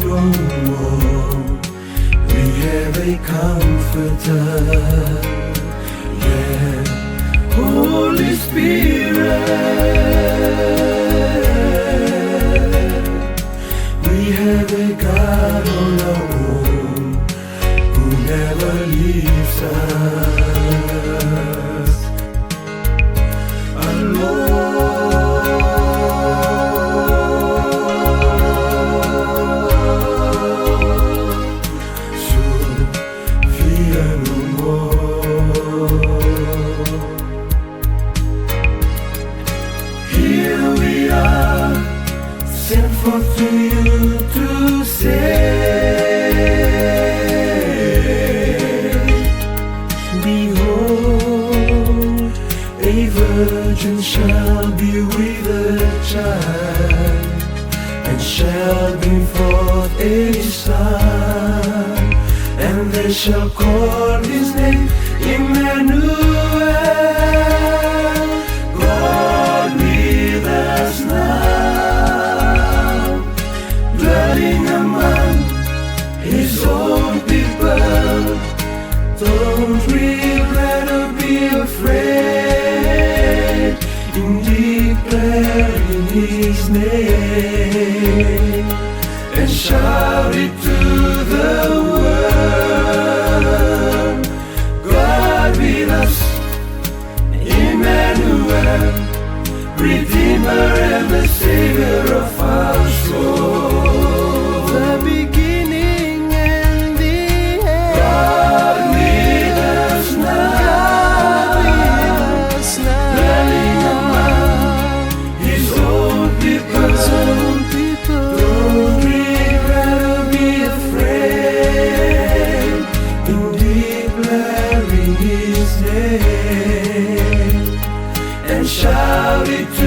grown old, we have a comforter, yeah, Holy Spirit. We have a God on our own who never leaves us alone. So fear no more. Here we are, sent forth to you to say, behold, a virgin shall be with a child, and shall bring forth a son, and they shall call his name Emmanuel, God with us now, dwelling among his own people. Don't regret or be afraid in declaring his name, and shout it to the world. God with us, Emmanuel, Redeemer and the Savior of our soul. The beginning and the end. God with us now, dwelling among his own people. Don't regret or be afraid in declaring his name, and shout it to